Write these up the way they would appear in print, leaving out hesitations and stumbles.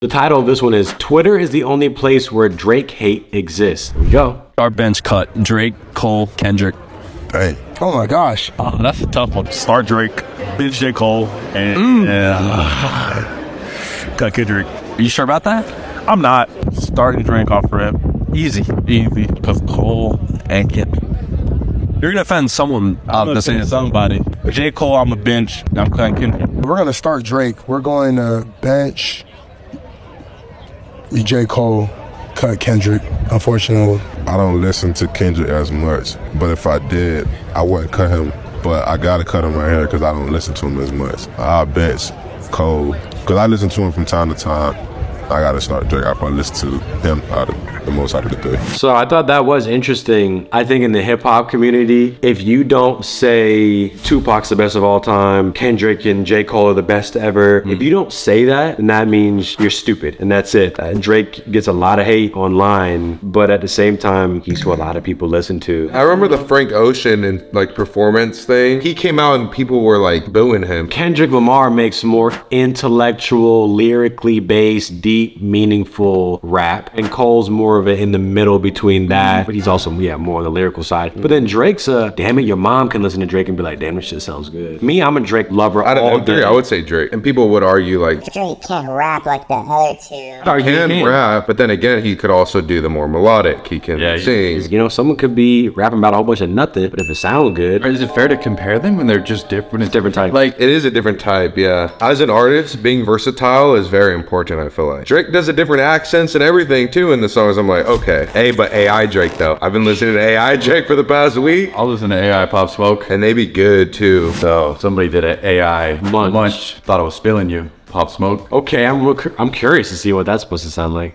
The title of this one is Twitter is the only place where Drake hate exists. Here we go. Our bench cut. Drake, Cole, Kendrick. Dang. Oh my gosh. Oh, that's a tough one. Start Drake, bench J. Cole, and cut Kendrick. Are you sure about that? I'm not starting Drake off rip. Easy. Because Cole and Kendrick. You're gonna offend someone. I'm gonna offend somebody. J. Cole, I'm a bench. I'm cutting Kendrick. We're going to start Drake. We're going to bench J. Cole, cut Kendrick, unfortunately. I don't listen to Kendrick as much, but if I did, I wouldn't cut him. But I gotta cut him right here because I don't listen to him as much. I bench Cole, because I listen to him from time to time. I gotta start Drake. I probably listen to him the most out of the three. So I thought that was interesting. I think in the hip hop community, if you don't say Tupac's the best of all time, Kendrick and J. Cole are the best ever, if you don't say that, then that means you're stupid, and that's it. Drake gets a lot of hate online, but at the same time, he's who a lot of people listen to. I remember the Frank Ocean and like performance thing. He came out and people were like booing him. Kendrick Lamar makes more intellectual, lyrically based, deep, meaningful rap, and Cole's more of it in the middle between that, but he's also more on the lyrical side. But then Drake's damn it, your mom can listen to Drake and be like, damn, this shit sounds good. Me, I'm a Drake lover. Out of the three, I would say Drake, and people would argue like Drake can't rap like the other two. He can rap, but then again, he could also do the more melodic. He can sing. You know, someone could be rapping about a whole bunch of nothing, but if it sounds good. Or is it fair to compare them when they're just different? It's different type. Like, it is a different type, yeah. As an artist, being versatile is very important, I feel like. Drake does a different accents and everything too in the songs. I'm like, okay. But AI Drake though. I've been listening to AI Drake for the past week. I'll listen to AI Pop Smoke. And they be good too. So somebody did an AI Munch. Thought I was spilling you. Pop Smoke. Okay, I'm curious to see what that's supposed to sound like.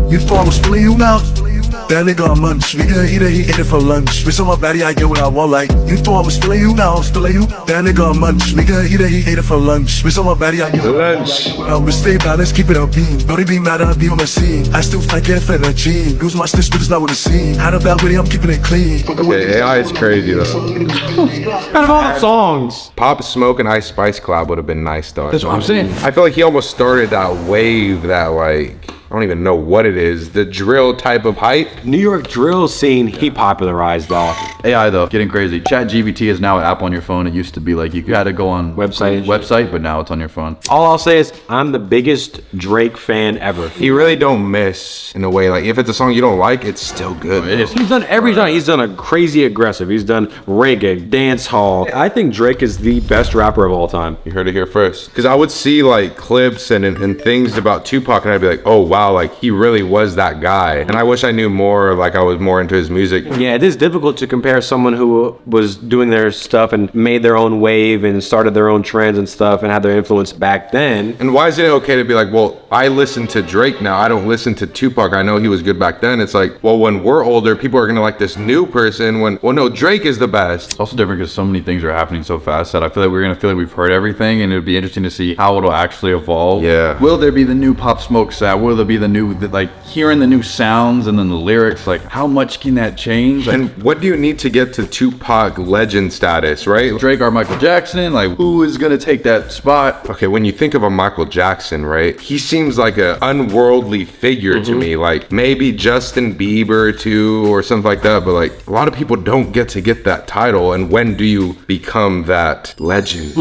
You thought I was feeling you now? That nigga on lunch. We gonna eat it, he ate it for lunch. Bitch on my body, I get what I want. Like, you thought I was feeling you now, feeling you. That nigga on lunch. We gonna eat it, he ate it for lunch. Bitch on my body, I get what I want. I'm gonna stay balanced, keep it up beam. Don't be mad, I'll be on my scene. I still fight, can't fit a gene. Lose my stitch, but it's not what it seems. Had a bad video, I'm keeping it clean. Okay, AI is crazy though. Out of all the songs, Pop Smoke and Ice Spice collab would have been nice though. That's what I'm saying. I feel like he almost started that wave that like, I don't even know what it is. The drill type of hype. New York drill scene, he popularized though. AI though, getting crazy. ChatGPT is now an app on your phone. It used to be like you had to go on website, but now it's on your phone. All I'll say is I'm the biggest Drake fan ever. He really don't miss in a way. Like if it's a song you don't like, it's still good. It is. He's done every genre. He's done a crazy aggressive. He's done reggae, dance hall. I think Drake is the best rapper of all time. You heard it here first. Because I would see like clips and things about Tupac and I'd be like, oh wow, like he really was that guy. And I wish I knew more, like I was more into his music. Yeah, it is difficult to compare someone who was doing their stuff and made their own wave and started their own trends and stuff and had their influence back then. And why is it okay to be like, well, I listen to Drake now, I don't listen to Tupac, I know he was good back then. It's like, well, when we're older, people are gonna like this new person when, well, no, Drake is the best. It's also different because so many things are happening so fast that I feel like we're gonna feel like we've heard everything, and it'll be interesting to see how it'll actually evolve. Yeah. Will there be the new Pop Smoke set? Will there be the new, like hearing the new sounds and then the lyrics? Like how much can that change? Like, and what do you need to get to Tupac legend status, right? Drake or Michael Jackson? Like who is gonna take that spot? Okay, when you think of a Michael Jackson, right? He seems like an unworldly figure to me. Like maybe Justin Bieber too or something like that, but like a lot of people don't get to get that title. And when do you become that legend?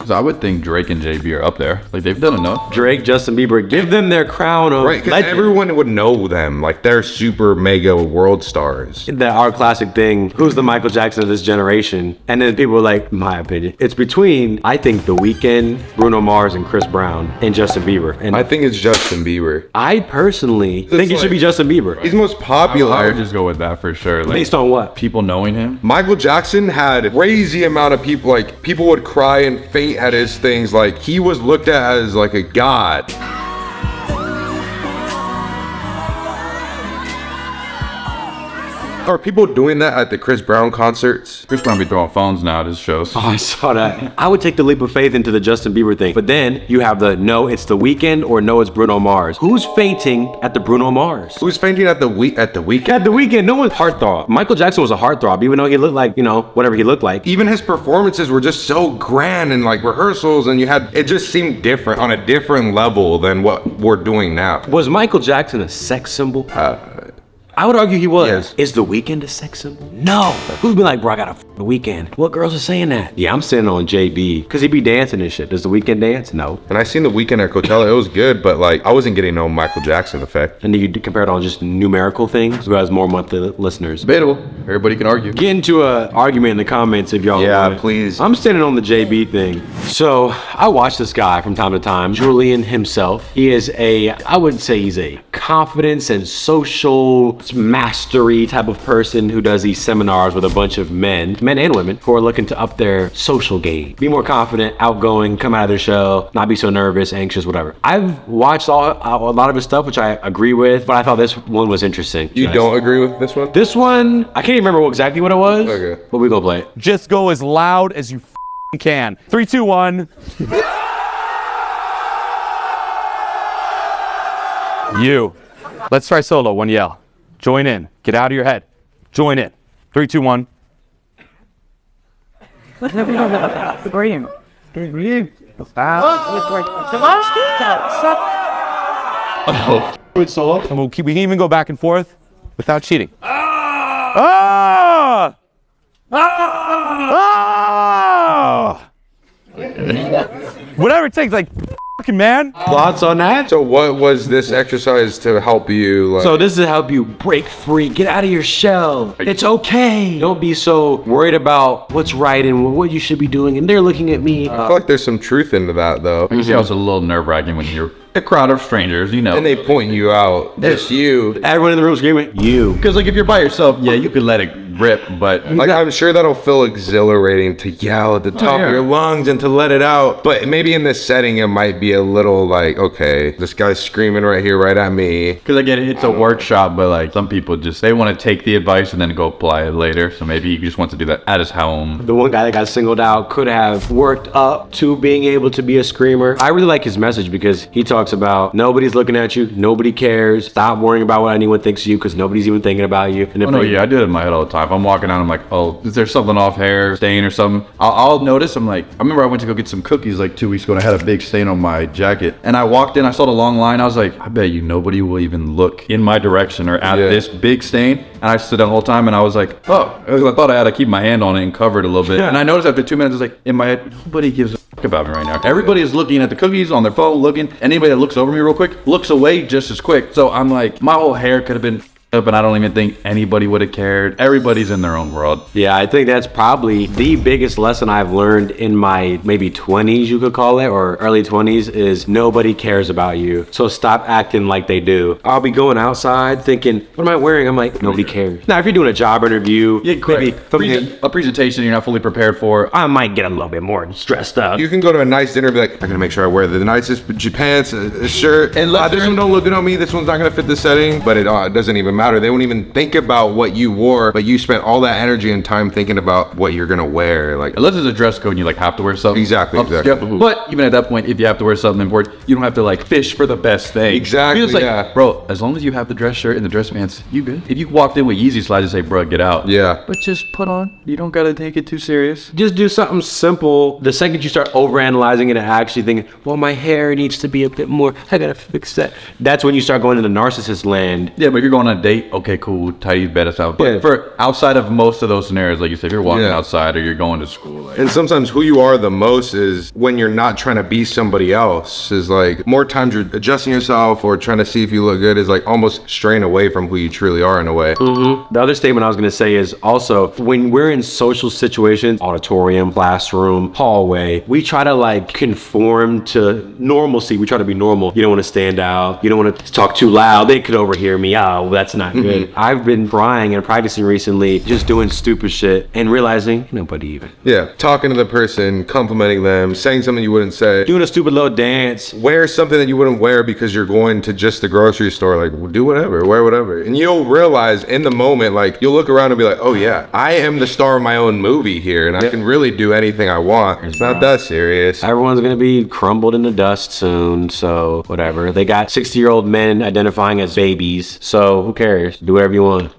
So I would think Drake and JB are up there. Like they've done enough. Drake, Justin Bieber, give them their crown of right, legend. Everyone would know them. Like they're super mega world stars. Our classic thing, who's the Michael Jackson of this generation? And then people were like, my opinion, it's between, I think, The Weeknd, Bruno Mars, and Chris Brown, and Justin Bieber. And I think it's Justin Bieber. I personally think it should be Justin Bieber. He's most popular. I would just go with that for sure. Like, based on what? People knowing him. Michael Jackson had a crazy amount of people, like people would cry and faint at his things. Like he was looked at as like a god. Are people doing that at the Chris Brown concerts? Chris Brown be throwing phones now at his shows. Oh, I saw that. I would take the leap of faith into the Justin Bieber thing. But then you have the no, it's The Weeknd or no, it's Bruno Mars. Who's fainting at the Bruno Mars? Who's fainting at the Weeknd? At The Weeknd, no one's heartthrob. Michael Jackson was a heartthrob, even though he looked like, you know, whatever he looked like. Even his performances were just so grand and like rehearsals, and it just seemed different on a different level than what we're doing now. Was Michael Jackson a sex symbol? I would argue he was. Yes. Is The Weeknd a sex symbol? No. Who's been like, bro, I gotta The Weeknd? What girls are saying that? Yeah, I'm sitting on JB, because he be dancing and shit. Does The Weeknd dance? No. And I seen The Weeknd at Coachella. It was good, but like I wasn't getting no Michael Jackson effect. And then you compare it on just numerical things, who has more monthly listeners. Debatable. Everybody can argue. Get into an argument in the comments if y'all want it. Please. I'm standing on the JB thing. So I watch this guy from time to time, Julian himself. He is I wouldn't say he's a confidence and social mastery type of person who does these seminars with a bunch of men and women, who are looking to up their social game. Be more confident, outgoing, come out of their shell, not be so nervous, anxious, whatever. I've watched a lot of his stuff, which I agree with, but I thought this one was interesting. You don't agree with this one? This one, I can't even remember exactly what it was, Okay. but we gonna play it. Just go as loud as you can. 3, 2, 1. You. Let's try solo. One yell. Join in. Get out of your head. Join in. 3, 2, 1. Solo. And we can even go back and forth without cheating. Ah! Ah! Whatever it takes, like, fucking man. Thoughts on that? So what was this exercise to help you? Like, So this is to help you break free, get out of your shell. It's okay. Don't be so worried about what's right and what you should be doing, and they're looking at me. I feel like there's some truth into that though. I can see how it's a little nerve-wracking when you're a crowd of strangers, you know. And they point you out. It's you. Everyone in the room screaming, you. Because like if you're by yourself, yeah, you could let it rip, but Like I'm sure that'll feel exhilarating to yell at the top of your lungs and to let it out. But maybe in this setting, it might be a little like, okay, this guy's screaming right here, right at me. because I get it, it's a workshop, but like some people they want to take the advice and then go apply it later. So maybe he just wants to do that at his home. The one guy that got singled out could have worked up to being able to be a screamer. I really like his message because he talks about nobody's looking at you, nobody cares, stop worrying about what anyone thinks of you because nobody's even thinking about you. And if Oh no, yeah, I do it in my head all the time. If I'm walking out, I'm like, oh, is there something off hair, stain or something? I'll notice. I'm like, I remember I went to go get some cookies like 2 weeks ago and I had a big stain on my jacket. And I walked in, I saw the long line. I was like, I bet you nobody will even look in my direction or at this big stain. And I stood the whole time and I was like, oh, I thought I had to keep my hand on it and cover it a little bit. And I noticed after 2 minutes, I was like, in my head, nobody gives a fuck about me right now. Everybody is looking at the cookies on their phone, looking. Anybody that looks over me real quick looks away just as quick. So I'm like, my whole hair could have been up and I don't even think anybody would have cared. Everybody's in their own world. Yeah, I think that's probably the biggest lesson I've learned in my maybe 20s, you could call it, or early 20s, is nobody cares about you. So stop acting like they do. I'll be going outside thinking, what am I wearing? I'm like, nobody cares. Now, if you're doing a job interview, maybe a presentation you're not fully prepared for, I might get a little bit more stressed up. You can go to a nice dinner and be like, I'm gonna make sure I wear the nicest pants, a shirt. And this one don't look good on me. This one's not gonna fit the setting. But it doesn't even matter. They won't even think about what you wore, but you spent all that energy and time thinking about what you're gonna wear. Like, unless it's a dress code and you like have to wear something. Exactly. But even at that point, if you have to wear something important, you don't have to like fish for the best thing. Exactly. You're just like, bro, as long as you have the dress shirt and the dress pants, you good. If you walked in with Yeezy slides and say, bro, get out. Yeah. But just put on. You don't gotta take it too serious. Just do something simple. The second you start overanalyzing it and actually thinking, well, my hair needs to be a bit more, I gotta fix that. That's when you start going into narcissist land. Yeah, but if you're going on a date, okay, cool, tidy better stuff. But for outside of most of those scenarios, like you said, if you're walking outside or you're going to school. Like, and sometimes who you are the most is when you're not trying to be somebody else. Is like more times you're adjusting yourself or trying to see if you look good is like almost straying away from who you truly are in a way. The other statement I was gonna say is also when we're in social situations, auditorium, classroom, hallway, we try to like conform to normalcy. We try to be normal. You don't want to stand out. You don't want to talk too loud. They could overhear me. Oh, that's not not good. I've been crying and practicing recently, just doing stupid shit and realizing nobody even. Yeah, talking to the person, complimenting them, saying something you wouldn't say. Doing a stupid little dance. Wear something that you wouldn't wear because you're going to just the grocery store. Like, do whatever, wear whatever. And you'll realize in the moment, like, you'll look around and be like, oh yeah, I am the star of my own movie here, and I can really do anything I want. It's not that serious. Everyone's gonna be crumbled in the dust soon, so whatever. They got 60-year-old men identifying as babies, so who cares? Do whatever you want.